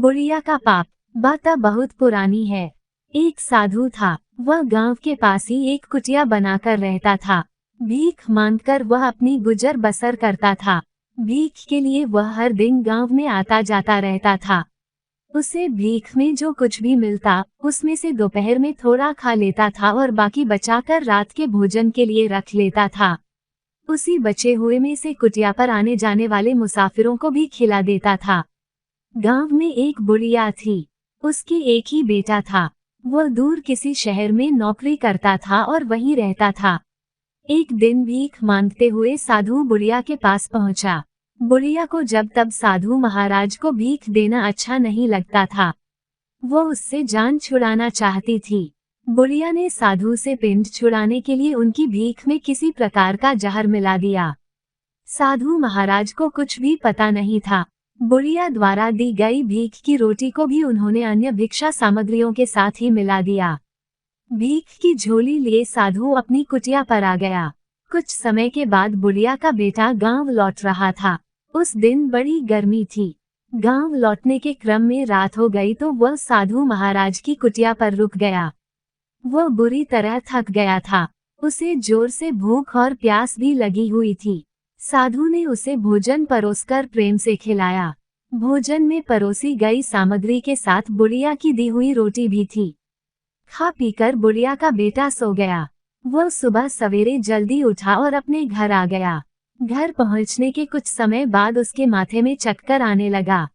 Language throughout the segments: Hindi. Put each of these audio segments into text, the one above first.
बुढ़िया का पाप। बात बहुत पुरानी है। एक साधु था। वह गांव के पास ही एक कुटिया बनाकर रहता था। भीख मांगकर वह अपनी गुजर बसर करता था। भीख के लिए वह हर दिन गांव में आता जाता रहता था। उसे भीख में जो कुछ भी मिलता, उसमें से दोपहर में थोड़ा खा लेता था और बाकी बचाकर रात के भोजन के लिए रख लेता था। उसी बचे हुए में से कुटिया पर आने जाने वाले मुसाफिरों को भी खिला देता था। गांव में एक बुढ़िया थी। उसकी एक ही बेटा था। वह दूर किसी शहर में नौकरी करता था और वहीं रहता था। एक दिन भीख मांगते हुए साधु बुढ़िया के पास पहुंचा। बुढ़िया को जब तब साधु महाराज को भीख देना अच्छा नहीं लगता था। वो उससे जान छुड़ाना चाहती थी। बुढ़िया ने साधु से पिंड छुड़ाने के लिए उनकी भीख में किसी प्रकार का जहर मिला दिया। साधु महाराज को कुछ भी पता नहीं था। बुढ़िया द्वारा दी गई भीख की रोटी को भी उन्होंने अन्य भिक्षा सामग्रियों के साथ ही मिला दिया। भीख की झोली लिए साधु अपनी कुटिया पर आ गया। कुछ समय के बाद बुढ़िया का बेटा गांव लौट रहा था। उस दिन बड़ी गर्मी थी। गांव लौटने के क्रम में रात हो गई तो वह साधु महाराज की कुटिया पर रुक गया। वह बुरी तरह थक गया था। उसे जोर से भूख और प्यास भी लगी हुई थी। साधु ने उसे भोजन परोसकर प्रेम से खिलाया। भोजन में परोसी गई सामग्री के साथ बुढ़िया की दी हुई रोटी भी थी। खा पीकर बुढ़िया का बेटा सो गया। वह सुबह सवेरे जल्दी उठा और अपने घर आ गया। घर पहुंचने के कुछ समय बाद उसके माथे में चक्कर आने लगा।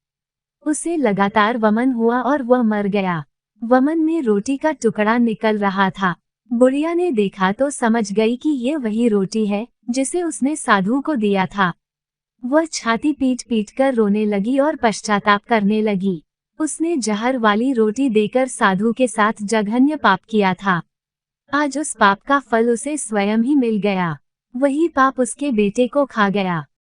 उसे लगातार वमन हुआ और वह मर गया। वमन में रोटी का टुकड़ा निकल रहा था। बुढ़िया ने देखा तो समझ गई कि ये वही रोटी है जिसे उसने साधु को दिया था। वह छाती पीट पीट कर रोने लगी और पश्चाताप करने लगी। उसने जहर वाली रोटी देकर साधु के साथ जघन्य पाप किया था। आज उस पाप का फल उसे स्वयं ही मिल गया। वही पाप उसके बेटे को खा गया।